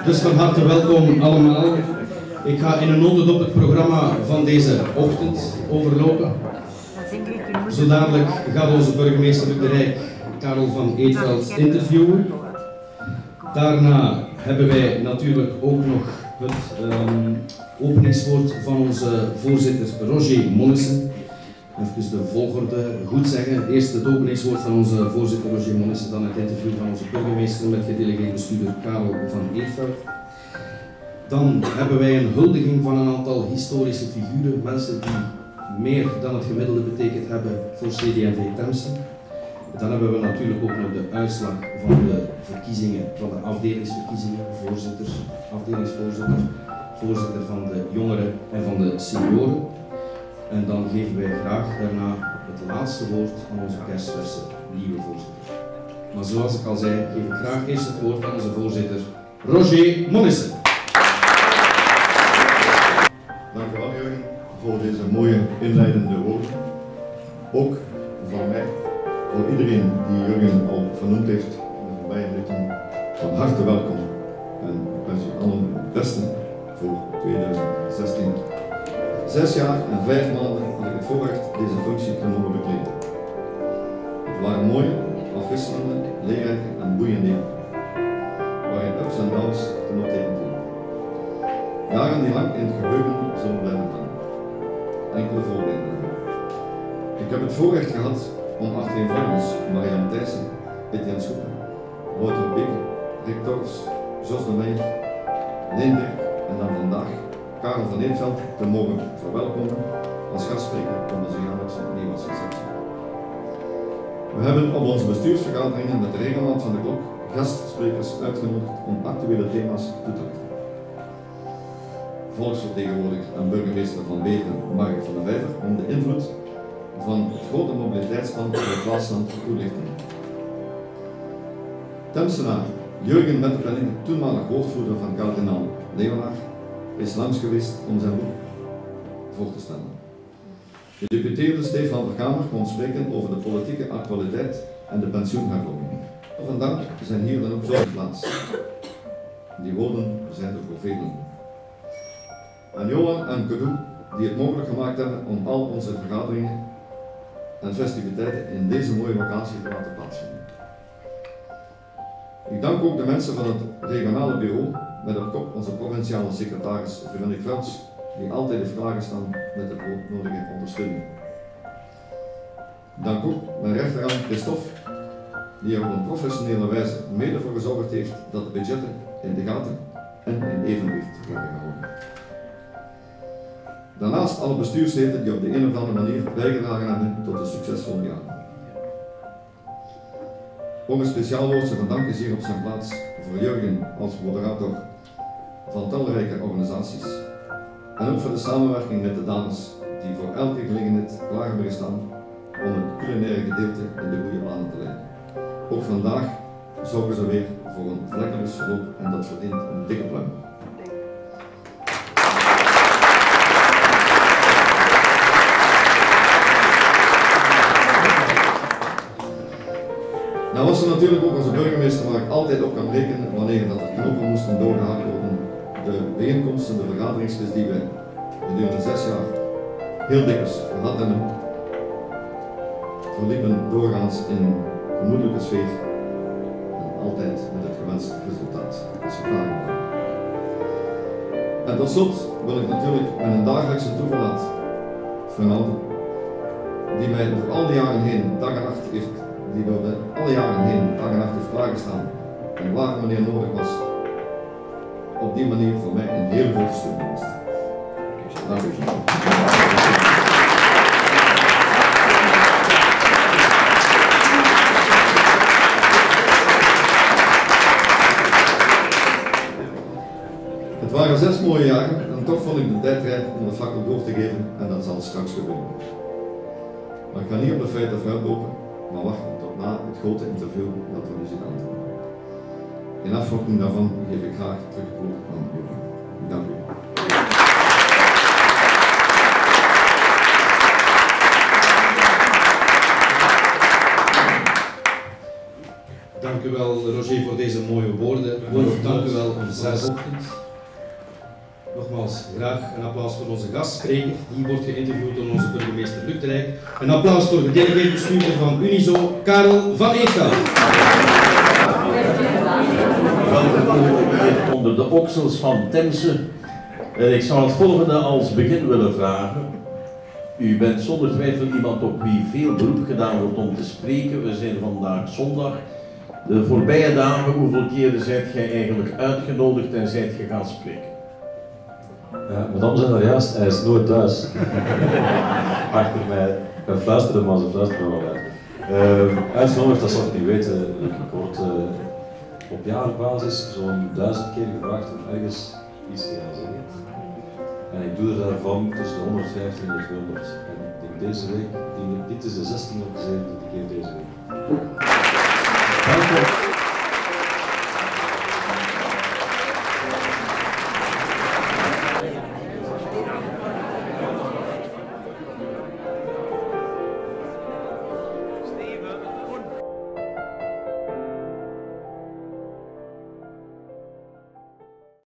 Dus van harte welkom allemaal. Ik ga in een notendop het programma van deze ochtend overlopen. Zo dadelijk gaat onze burgemeester Luc de Rijk Karel van Eetveld interviewen. Daarna hebben wij natuurlijk ook nog het openingswoord van onze voorzitter Roger Monnissen. Even de volgorde goed zeggen. Eerst het openingswoord van onze voorzitter Roger Monnissen, dan het interview van onze burgemeester met gedelegeerd bestuurder Karel van Eetveld. Dan hebben wij een huldiging van een aantal historische figuren, mensen die meer dan het gemiddelde betekend hebben voor CD&V Temse. Dan hebben we natuurlijk ook nog de uitslag van de verkiezingen, van de afdelingsverkiezingen, voorzitters, afdelingsvoorzitter, voorzitter van de jongeren en van de senioren. En dan geven wij graag daarna het laatste woord aan onze kerstverse nieuwe voorzitter. Maar zoals ik al zei, geef ik graag eerst het woord aan onze voorzitter Roger Monnissen. Dank u wel, Jurgen, voor deze mooie inleidende woorden. Ook van mij, voor iedereen die Jurgen al vernoemd heeft in de voorbije minuten, van harte welkom. En ik wens u allen het beste voor 2016. 6 jaar en 5 maanden had ik het voorrecht deze functie te mogen bekleden. Het waren mooie, afwisselende, leerrijke en boeiende jaren, waarin ups en downs te noteren vielen. Jaren die lang in het geheugen zullen blijven hangen. Enkele voorbeelden. Ik heb het voorrecht gehad om achtereenvolgens Marianne Thijssen, Etienne Schoepen, Wouter Beke, Rick Torfs, Jos de Meijer, Leenberg en dan vandaag Karel van Eetveld te mogen verwelkomen als gastspreker op onze jaarlijkse nieuwjaarsreceptie. We hebben op onze bestuursvergaderingen met de regelmaat van de klok gastsprekers uitgenodigd om actuele thema's toe te lichten. Volksvertegenwoordiger en burgemeester van Beveren, Mark van den Vijver, om de invloed van het grote mobiliteitsplan voor het plaatsland toelichten. Temsenaar Jurgen Metterpenning, toenmalig woordvoerder van kardinaal Leeuwenaar, is langs geweest om zijn boek voor te stellen. De deputeerde Stefan Verkamer komt spreken over de politieke actualiteit en de pensioenhervorming. Vandaag zijn hier dan ook zo geplaatst. Die woorden zijn er voor velen. Aan Johan en Kedou, die het mogelijk gemaakt hebben om al onze vergaderingen en festiviteiten in deze mooie locatie te laten plaatsvinden. Ik dank ook de mensen van het regionale bureau, met op kop onze provinciale secretaris Veronique Frans, die altijd heeft klaargestaan met de nodige ondersteuning. Dank ook mijn rechterhand Christophe, die er op een professionele wijze mede voor gezorgd heeft dat de budgetten in de gaten en in evenwicht worden gehouden. Daarnaast alle bestuursleden die op de een of andere manier bijgedragen hebben tot een succesvol jaar. Ook een speciaal woordje van dank is hier op zijn plaats voor Jurgen als moderator van talrijke organisaties en ook voor de samenwerking met de dames die voor elke gelegenheid klaar hebben gestaan om het culinaire gedeelte in de goede banen te leiden. Ook vandaag zorgen ze weer voor een vlekkeloos verloop en dat verdient een dikke pluim. Nou was er natuurlijk ook onze burgemeester waar ik altijd op kan rekenen wanneer dat de knoppen moesten doorgehakt worden. De bijeenkomsten, de vergaderingsjes die we gedurende 6 jaar heel dikwijls gehad hebben, verliepen doorgaans in gemoedelijke sfeer en altijd met het gewenste resultaat. Dat is verklaring. En tot slot wil ik natuurlijk mijn dagelijkse toeverlaat vermelden, die mij door al die jaren heen dag en nacht heeft, die door alle jaren heen dag en nacht heeft klaargestaan en waar en wanneer nodig was, op die manier voor mij een hele grote steun was. Dank u. Het waren 6 mooie jaren en toch vond ik de tijd rijp om de fakkel door te geven en dat zal straks gebeuren. Maar ik ga niet op de feiten vooruitlopen, maar wachten tot na het grote interview dat we nu zien aan te doen. In afvolging daarvan geef ik graag terug het woord aan Jurgen. Dank u. Dank u wel, Roger, voor deze mooie woorden. Dank u wel om 6 ochtend. Nogmaals, graag een applaus voor onze gastspreker. Die wordt geïnterviewd door onze burgemeester Luc de Rijk. Een applaus voor de delegeerde bestuurder van Unizo, Karel van Eetveld. Onder de oksels van Temse. En ik zou het volgende als begin willen vragen. U bent zonder twijfel iemand op wie veel beroep gedaan wordt om te spreken. We zijn vandaag zondag. De voorbije dagen, hoeveel keren zijt jij eigenlijk uitgenodigd en zijt je gaan spreken? Ja, madame zijn er juist, hij is nooit thuis. Achter mij. Ik fluisteren, maar ze fluisteren wel uit. Uitgenodigd, dat zal ik niet weten. Ik word op jaarbasis zo'n 1000 keer gevraagd om ergens iets te gaan zeggen. En ik doe er daarvan tussen de 115 en de 200. En ik denk deze week, dit is de 16e of de 17e keer deze week. Dank u.